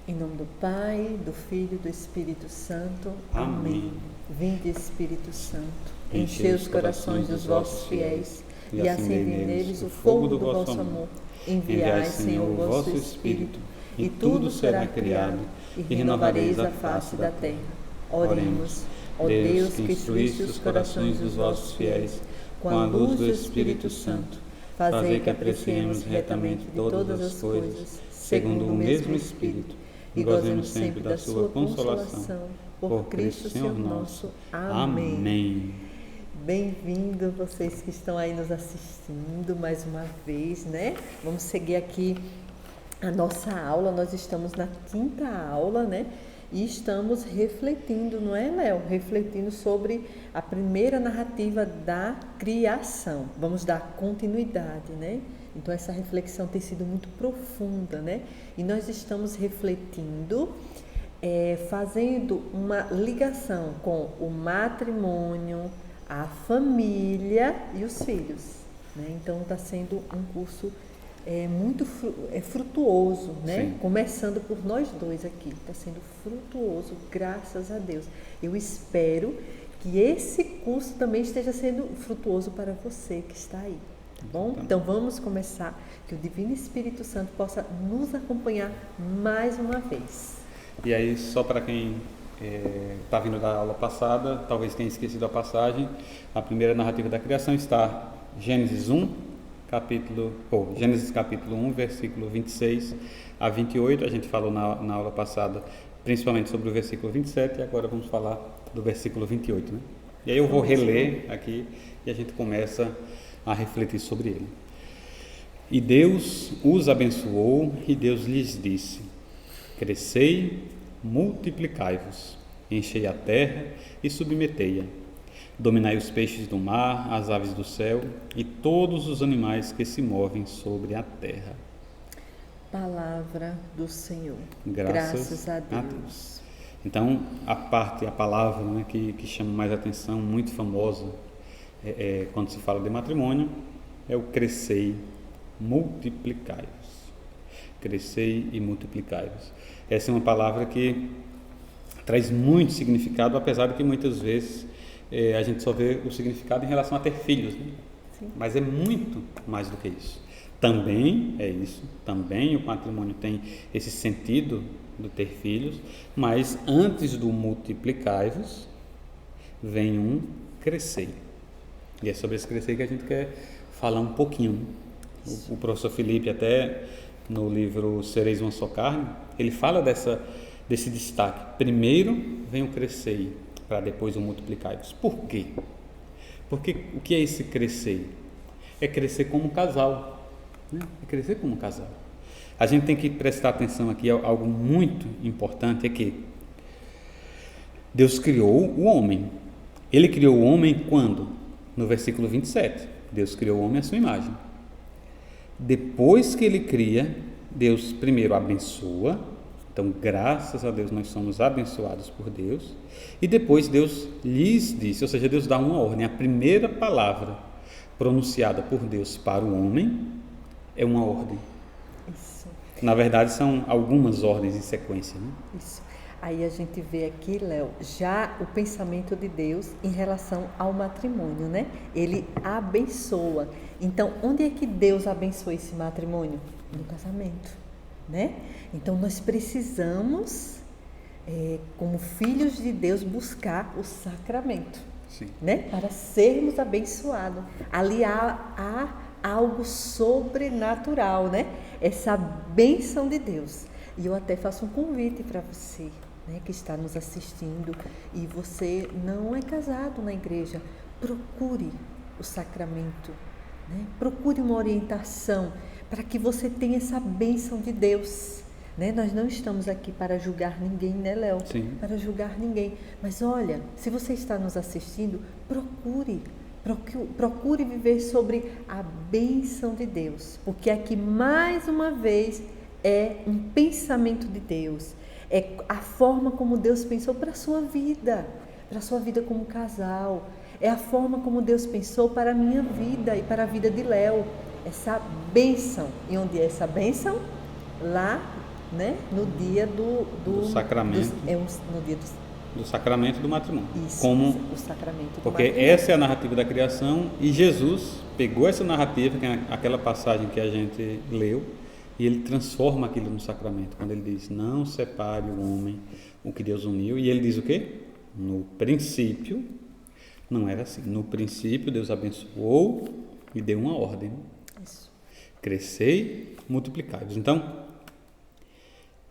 Em nome do Pai, do Filho e do Espírito Santo. Amém. Vinde, Espírito Santo, Enchei os corações dos vossos fiéis e acendei neles o fogo do vosso amor. Enviai, Senhor, o vosso Espírito, e tudo será criado, e renovareis a face da terra. Oremos. Ó Deus, que instruísse os corações dos vossos fiéis com a luz do Espírito Santo, fazei que apreciemos retamente todas as coisas, segundo o mesmo Espírito, e gozemos sempre da sua consolação. Por Cristo, Senhor nosso. Amém. Amém. Bem-vindo vocês que estão aí nos assistindo mais uma vez, né? Vamos seguir aqui a nossa aula. Nós estamos na 5ª aula, né? E estamos refletindo, não é, Léo? Refletindo sobre a primeira narrativa da criação. Vamos dar continuidade, né? Então, essa reflexão tem sido muito profunda, né? E nós estamos refletindo, fazendo uma ligação com o matrimônio, a família e os filhos, né? Então, está sendo um curso muito frutuoso, né? Sim. Começando por nós dois aqui, está sendo frutuoso, graças a Deus. Eu espero que esse curso também esteja sendo frutuoso para você que está aí, tá bom? Então vamos começar, que o Divino Espírito Santo possa nos acompanhar mais uma vez. E aí, só para quem está vindo da aula passada, talvez tenha esquecido a passagem, a primeira narrativa da criação está Gênesis capítulo 1, versículo 26 a 28. A gente falou na aula passada principalmente sobre o versículo 27 e agora vamos falar do versículo 28, né? E aí eu vou reler aqui e a gente começa a refletir sobre ele. E Deus os abençoou e Deus lhes disse: crescei, multiplicai-vos, enchei a terra e submetei-a. Dominai os peixes do mar, as aves do céu e todos os animais que se movem sobre a terra. Palavra do Senhor. Graças a Deus. Então, a palavra, né, que chama mais atenção, muito famosa, quando se fala de matrimônio, é o crescei, multiplicai-vos. Crescei e multiplicai-vos. Essa é uma palavra que traz muito significado, apesar de que muitas vezes a gente só vê o significado em relação a ter filhos, né? Mas é muito mais do que isso. Também é isso, também o matrimônio tem esse sentido de ter filhos, mas antes do multiplicai-vos, vem um crescer. E é sobre esse crescer que a gente quer falar um pouquinho. O professor Felipe, até no livro Sereis uma Só Carne, ele fala desse destaque. Primeiro vem o crescer, para depois o multiplicai-vos. Por quê? Porque o que é esse crescer? É crescer como casal, né? É crescer como casal. A gente tem que prestar atenção aqui, algo muito importante é que Deus criou o homem. Ele criou o homem quando? No versículo 27. Deus criou o homem à sua imagem. Depois que ele cria, Deus primeiro abençoa. Então, graças a Deus, nós somos abençoados por Deus. E depois Deus lhes disse, ou seja, Deus dá uma ordem. A primeira palavra pronunciada por Deus para o homem é uma ordem. Isso. Na verdade, são algumas ordens em sequência, né? Isso. Aí a gente vê aqui, Léo, já o pensamento de Deus em relação ao matrimônio, né? Ele abençoa. Então, onde é que Deus abençoa esse matrimônio? No casamento, né? Então nós precisamos, como filhos de Deus, buscar o sacramento, Sim. né? Para sermos abençoados. Ali há algo sobrenatural, né? Essa bênção de Deus. E eu até faço um convite para você, né, que está nos assistindo e você não é casado na igreja, procure o sacramento, né? Procure uma orientação para que você tenha essa bênção de Deus, né? Nós não estamos aqui para julgar ninguém, né, Léo? Sim. Para julgar ninguém. Mas olha, se você está nos assistindo, procure viver sobre a bênção de Deus, porque aqui mais uma vez é um pensamento de Deus, é a forma como Deus pensou para a sua vida como casal, é a forma como Deus pensou para a minha vida e para a vida de Léo. Essa bênção. E onde é essa bênção? Lá né? No dia do sacramento. No dia do sacramento do matrimônio. Isso, como, o sacramento do porque matrimônio. essa é a narrativa da criação e Jesus pegou essa narrativa, que é aquela passagem que a gente leu, e ele transforma aquilo no sacramento, quando ele diz, não separe o homem o que Deus uniu, e ele diz o quê? No princípio, não era assim, no princípio Deus abençoou e deu uma ordem, Isso. crescei, multiplicai-vos. Então,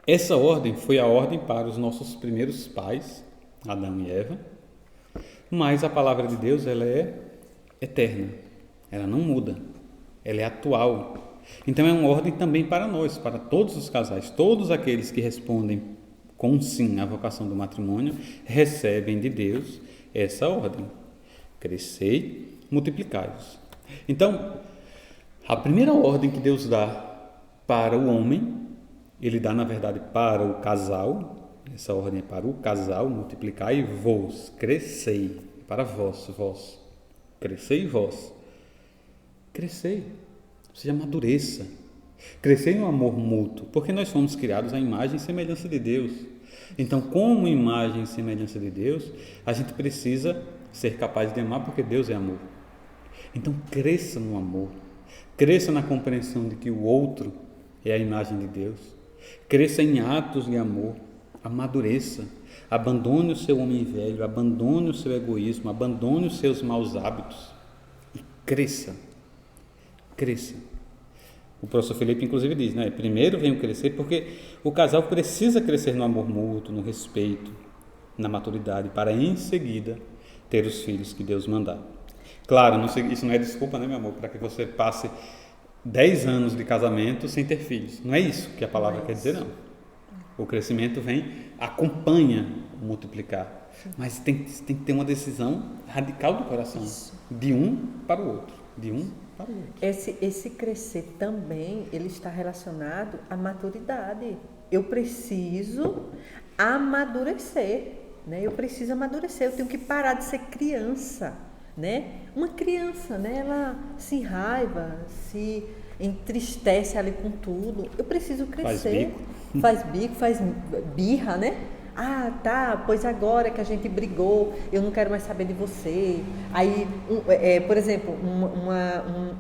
essa ordem foi a ordem para os nossos primeiros pais, Adão e Eva, mas a palavra de Deus, ela é eterna, ela não muda, ela é atual. Então é uma ordem também para nós, para todos os casais, todos aqueles que respondem com sim à vocação do matrimônio, recebem de Deus essa ordem, crescei, multiplicai-vos. Então, a primeira ordem que Deus dá para o homem, ele dá na verdade para o casal. Essa ordem é para o casal, multiplicai-vos, crescei, para vós, crescei vós, crescei, ou seja, amadureça, crescei no amor mútuo, porque nós fomos criados à imagem e semelhança de Deus. Então, como imagem e semelhança de Deus, a gente precisa ser capaz de amar, porque Deus é amor. Então, cresça no amor, cresça na compreensão de que o outro é a imagem de Deus, cresça em atos de amor, amadureça, abandone o seu homem velho, abandone o seu egoísmo, abandone os seus maus hábitos e cresça. O professor Felipe inclusive diz, né? Primeiro venham crescer, porque o casal precisa crescer no amor mútuo, no respeito, na maturidade, para em seguida ter os filhos que Deus mandar. Claro, isso não é desculpa, né, meu amor, para que você passe 10 anos de casamento sem ter filhos. Não é isso que a palavra quer dizer, não. O crescimento acompanha o multiplicar. Mas tem que ter uma decisão radical do coração. Isso. De um para o outro. Esse crescer também, ele está relacionado à maturidade. Eu preciso amadurecer, né? Eu tenho que parar de ser criança, né? Uma criança, né? Ela se enraiva, se entristece ali com tudo. Eu preciso crescer. Faz bico, faz birra, né? Ah, tá, pois agora que a gente brigou, eu não quero mais saber de você. Aí, por exemplo,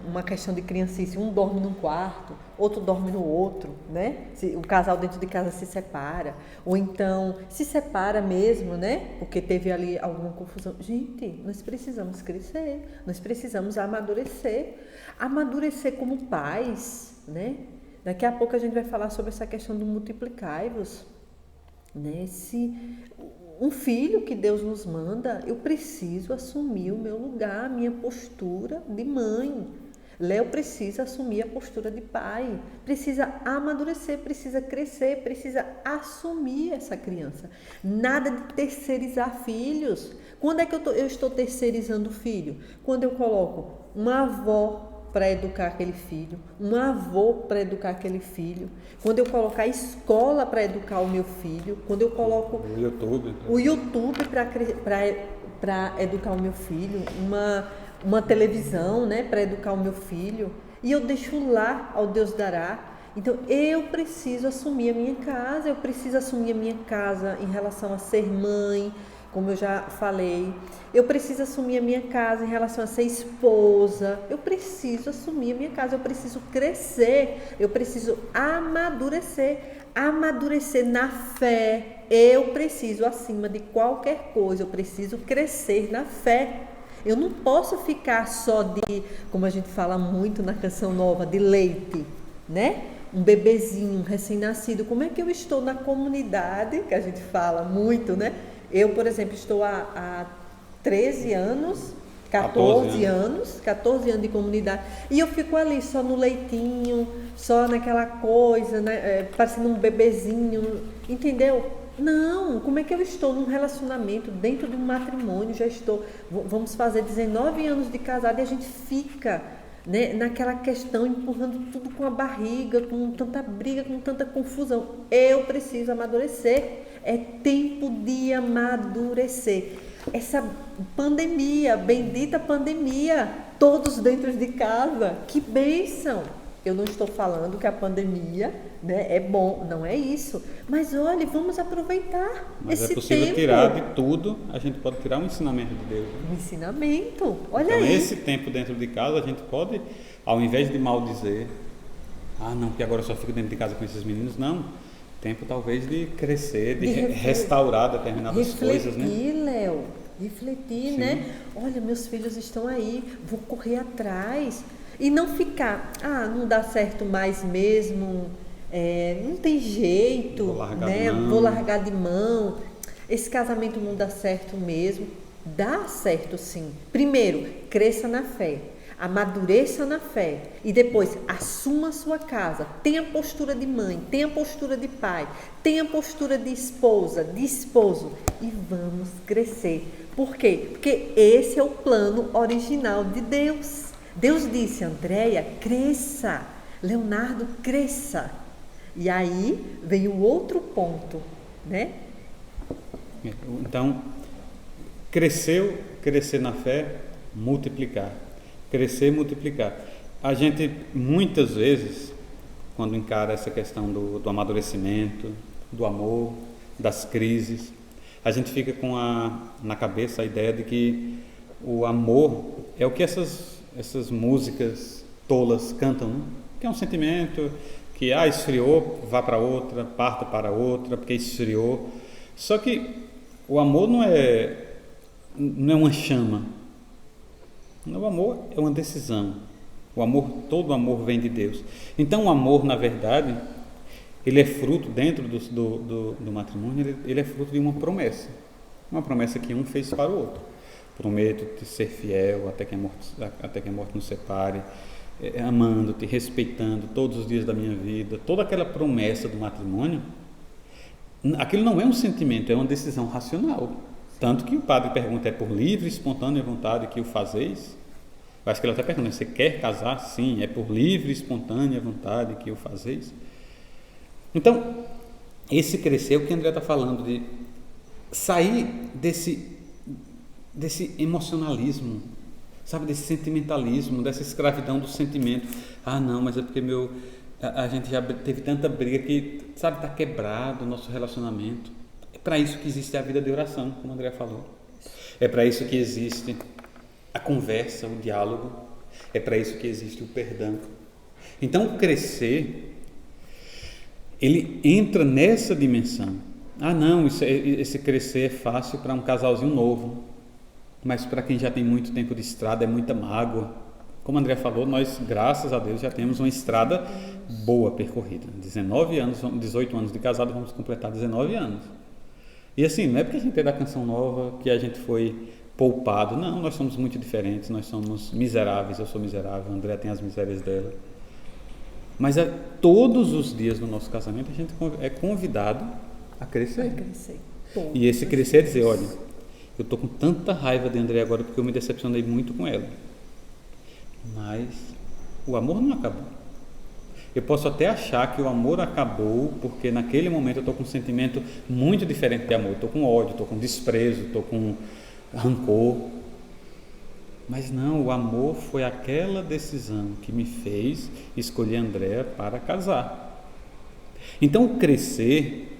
uma questão de criancice, um dorme num quarto, outro dorme no outro, né? O casal dentro de casa se separa, ou então se separa mesmo, né? Porque teve ali alguma confusão. Gente, nós precisamos crescer, nós precisamos amadurecer como pais, né? Daqui a pouco a gente vai falar sobre essa questão do multiplicai-vos. Né? Se um filho que Deus nos manda, eu preciso assumir o meu lugar, a minha postura de mãe. Léo precisa assumir a postura de pai, precisa amadurecer, precisa crescer, precisa assumir essa criança. Nada de terceirizar filhos. Quando é que eu estou terceirizando o filho? Quando eu coloco uma avó para educar aquele filho, um avô para educar aquele filho, quando eu coloco a escola para educar o meu filho, quando eu coloco o YouTube para educar o meu filho, uma televisão, né, para educar o meu filho, e eu deixo lá ao Deus dará. Então eu preciso assumir a minha casa em relação a ser mãe, como eu já falei. Eu preciso assumir a minha casa em relação a ser esposa. Eu preciso assumir a minha casa. Eu preciso crescer. Eu preciso amadurecer. Amadurecer na fé. Eu preciso, acima de qualquer coisa, eu preciso crescer na fé. Eu não posso ficar só de, como a gente fala muito na canção nova, de leite, né? Um bebezinho, um recém-nascido. Como é que eu estou na comunidade, que a gente fala muito, né? Eu, por exemplo, estou há 13 anos, 14 anos de comunidade, e eu fico ali só no leitinho, só naquela coisa, né, parecendo um bebezinho, entendeu? Não, como é que eu estou num relacionamento, dentro de um matrimônio, vamos fazer 19 anos de casado e a gente fica, né, naquela questão, empurrando tudo com a barriga, com tanta briga, com tanta confusão. Eu preciso amadurecer. É tempo de amadurecer. Essa pandemia, bendita pandemia, todos dentro de casa, que bênção! Eu não estou falando que a pandemia, né, é bom, não é isso. Mas olha, vamos aproveitar Mas esse é possível tempo. tirar de tudo, a gente pode tirar um ensinamento de Deus. Um ensinamento, olha Então, aí. esse tempo dentro de casa, a gente pode, ao invés de maldizer, não, que agora eu só fico dentro de casa com esses meninos, não. Tempo talvez de crescer, de restaurar determinadas coisas, né? Refletir, Léo, refletir, Sim. né? Olha, meus filhos estão aí, vou correr atrás. E não ficar, não dá certo mais mesmo, não tem jeito, Vou largar né? de mão. Vou largar de mão, esse casamento não dá certo mesmo. Dá certo sim. Primeiro, cresça na fé, amadureça na fé e depois assuma a sua casa. Tenha postura de mãe, tenha postura de pai, tenha postura de esposa, de esposo e vamos crescer. Por quê? Porque esse é o plano original de Deus. Deus disse, Andréia, cresça, Leonardo, cresça. E aí vem o outro ponto, né? Então, crescer na fé, multiplicar. Crescer e multiplicar. A gente, muitas vezes, quando encara essa questão do amadurecimento, do amor, das crises, a gente fica na cabeça a ideia de que o amor é o que essas músicas tolas cantam, né? Que é um sentimento que esfriou, vá para outra, parta para outra, porque esfriou. Só que o amor não é uma chama. O amor é uma decisão. Todo amor vem de Deus. Então o amor, na verdade, ele é fruto, dentro do matrimônio, ele é fruto de uma promessa que um fez para o outro. Prometo te ser fiel até que a morte nos separe, amando-te, respeitando todos os dias da minha vida. Toda aquela promessa do matrimônio, aquilo não é um sentimento, é uma decisão racional. Tanto que o padre pergunta, é por livre e espontânea vontade que o fazeis? Eu acho que ele até pergunta, você quer casar? Sim, é por livre e espontânea vontade que o fazeis? Então, esse crescer é o que André está falando, de sair desse emocionalismo, sabe, desse sentimentalismo, dessa escravidão do sentimento. Não, mas é porque a gente já teve tanta briga que, sabe, está quebrado o nosso relacionamento. É para isso que existe a vida de oração, como o André falou. É para isso que existe a conversa, o diálogo. É para isso que existe o perdão. Então, o crescer, ele entra nessa dimensão. Não, esse crescer é fácil para um casalzinho novo. Mas para quem já tem muito tempo de estrada, é muita mágoa. Como o André falou, nós, graças a Deus, já temos uma estrada boa percorrida. 18 anos de casado, vamos completar 19 anos. E assim, não é porque a gente é da Canção Nova que a gente foi poupado. Não, nós somos muito diferentes, nós somos miseráveis, eu sou miserável, o André tem as misérias dela. Mas todos os dias do nosso casamento a gente é convidado a crescer. E esse crescer é dizer, olha, eu estou com tanta raiva de André agora porque eu me decepcionei muito com ela. Mas o amor não acabou. Eu posso até achar que o amor acabou porque naquele momento eu estou com um sentimento muito diferente de amor. Estou com ódio, estou com desprezo, estou com rancor. Mas não, o amor foi aquela decisão que me fez escolher Andréa para casar. Então o crescer,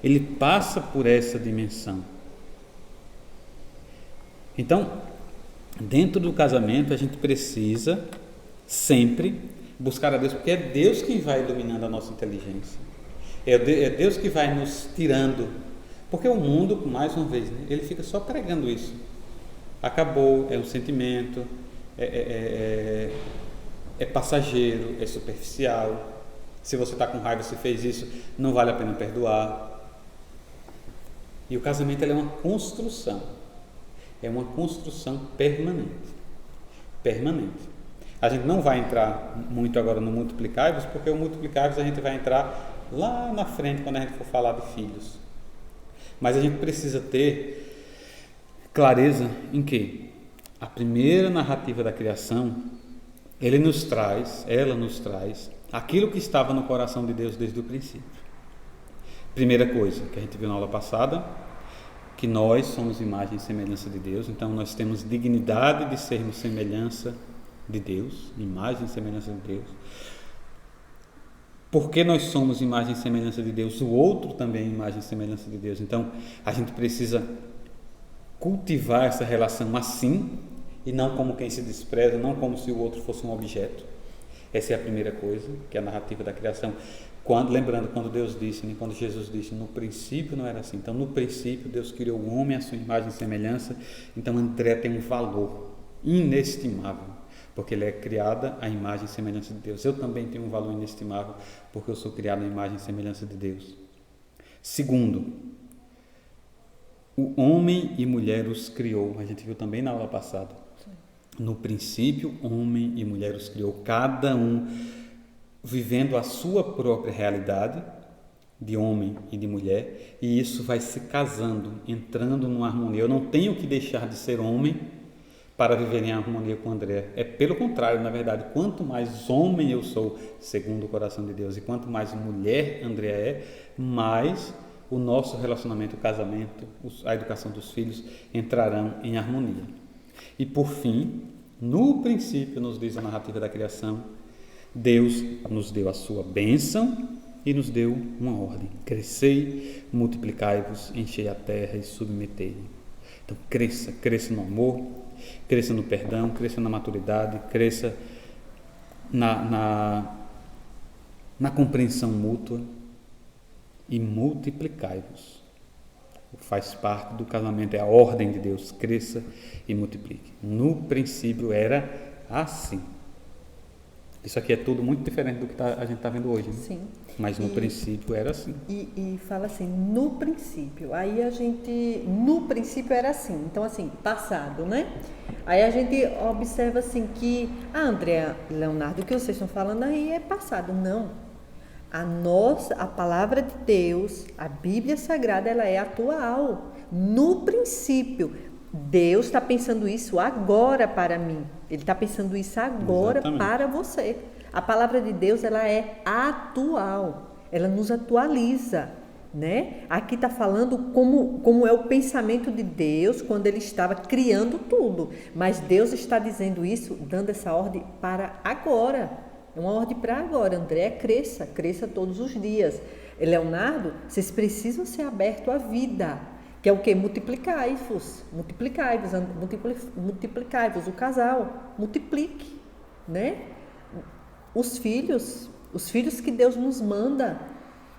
ele passa por essa dimensão. Então, dentro do casamento, a gente precisa sempre buscar a Deus, porque é Deus quem vai iluminando a nossa inteligência. É Deus que vai nos tirando. Porque o mundo, mais uma vez, né, ele fica só pregando isso. Acabou, é um sentimento, é passageiro, é superficial. Se você está com raiva, se fez isso, não vale a pena perdoar. E o casamento é uma construção. É uma construção permanente. A gente não vai entrar muito agora no multiplicáveis, porque o multiplicáveis a gente vai entrar lá na frente quando a gente for falar de filhos. Mas a gente precisa ter clareza em que a primeira narrativa da criação, ela nos traz aquilo que estava no coração de Deus desde o princípio. Primeira coisa que a gente viu na aula passada, que nós somos imagem e semelhança de Deus, então nós temos dignidade de sermos semelhança de Deus, imagem e semelhança de Deus. Porque nós somos imagem e semelhança de Deus, o outro também é imagem e semelhança de Deus. Então, a gente precisa cultivar essa relação assim, e não como quem se despreza, não como se o outro fosse um objeto. Essa é a primeira coisa, que é a narrativa da criação. Lembrando quando Deus disse, né, quando Jesus disse, no princípio não era assim. Então, no princípio, Deus criou o homem à sua imagem e semelhança. Então, André tem um valor inestimável, porque ele é criada à imagem e semelhança de Deus. Eu também tenho um valor inestimável, porque eu sou criado à imagem e semelhança de Deus. Segundo, o homem e mulher os criou. A gente viu também na aula passada. No princípio, homem e mulher os criou, cada um vivendo a sua própria realidade de homem e de mulher, e isso vai se casando, entrando numa harmonia. Eu não tenho que deixar de ser homem para viver em harmonia com André. É pelo contrário, na verdade, quanto mais homem eu sou, segundo o coração de Deus, e quanto mais mulher André é, mais o nosso relacionamento, o casamento, a educação dos filhos entrarão em harmonia. E por fim, no princípio, nos diz a narrativa da criação, Deus nos deu a sua bênção e nos deu uma ordem: crescei, multiplicai-vos, enchei a terra e submetei-lhe. Então cresça no amor, cresça no perdão, cresça na maturidade, cresça na compreensão mútua e multiplicai-vos. Faz parte do casamento, é a ordem de Deus: cresça e multiplique. No princípio era assim. Isso aqui é tudo muito diferente do que a gente está vendo hoje, né? Sim. Mas no princípio era assim. E fala assim, no princípio. Aí a gente, no princípio era assim. Então, assim, passado, né? Aí a gente observa assim que, Andréa, Leonardo, o que vocês estão falando aí é passado. Não. A palavra de Deus, a Bíblia Sagrada, ela é atual. No princípio. Deus está pensando isso agora para mim. Ele está pensando isso agora. Exatamente. Para você. A palavra de Deus, ela é atual. Ela nos atualiza, né? Aqui está falando como é o pensamento de Deus quando Ele estava criando tudo. Mas Deus está dizendo isso, dando essa ordem para agora. É uma ordem para agora. André, cresça todos os dias. Leonardo, vocês precisam ser abertos à vida. Que é o que? Multiplicai-vos, o casal, multiplique, né? Os filhos que Deus nos manda,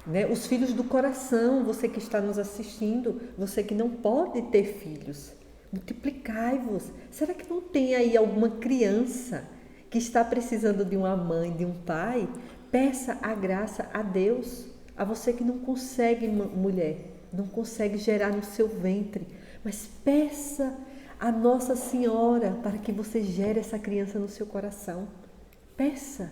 né? Os filhos do coração, você que está nos assistindo, você que não pode ter filhos, multiplicai-vos. Será que não tem aí alguma criança que está precisando de uma mãe, de um pai? Peça a graça a Deus, a você que não consegue, mulher, não consegue gerar no seu ventre, mas peça a Nossa Senhora para que você gere essa criança no seu coração. Peça,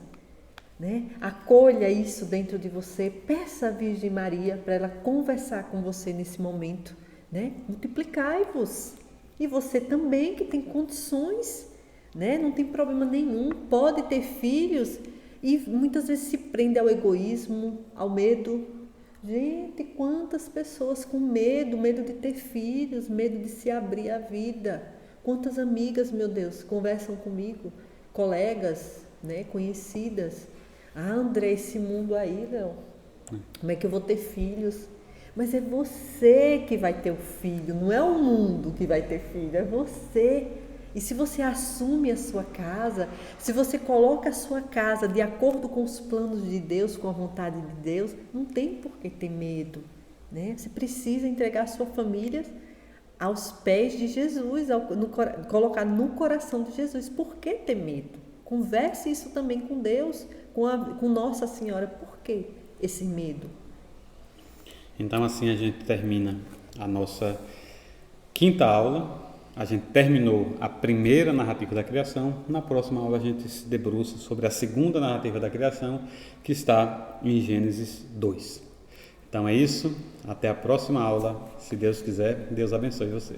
né? Acolha isso dentro de você, peça a Virgem Maria para ela conversar com você nesse momento, né? Multiplicai-vos. E você também que tem condições, né? Não tem problema nenhum, pode ter filhos e muitas vezes se prende ao egoísmo, ao medo. Gente, quantas pessoas com medo de ter filhos, medo de se abrir à vida. Quantas amigas, meu Deus, conversam comigo, colegas, né, conhecidas. André, esse mundo aí, Léo, como é que eu vou ter filhos? Mas é você que vai ter o filho, não é o mundo que vai ter filho, é você. E se você assume a sua casa, se você coloca a sua casa de acordo com os planos de Deus, com a vontade de Deus, não tem por que ter medo, né? Você precisa entregar a sua família aos pés de Jesus, colocar no coração de Jesus. Por que ter medo? Converse isso também com Deus, com Nossa Senhora. Por que esse medo? Então assim a gente termina a nossa quinta aula. A gente terminou a primeira narrativa da criação. Na próxima aula a gente se debruça sobre a segunda narrativa da criação, que está em Gênesis 2. Então é isso. Até a próxima aula. Se Deus quiser, Deus abençoe você.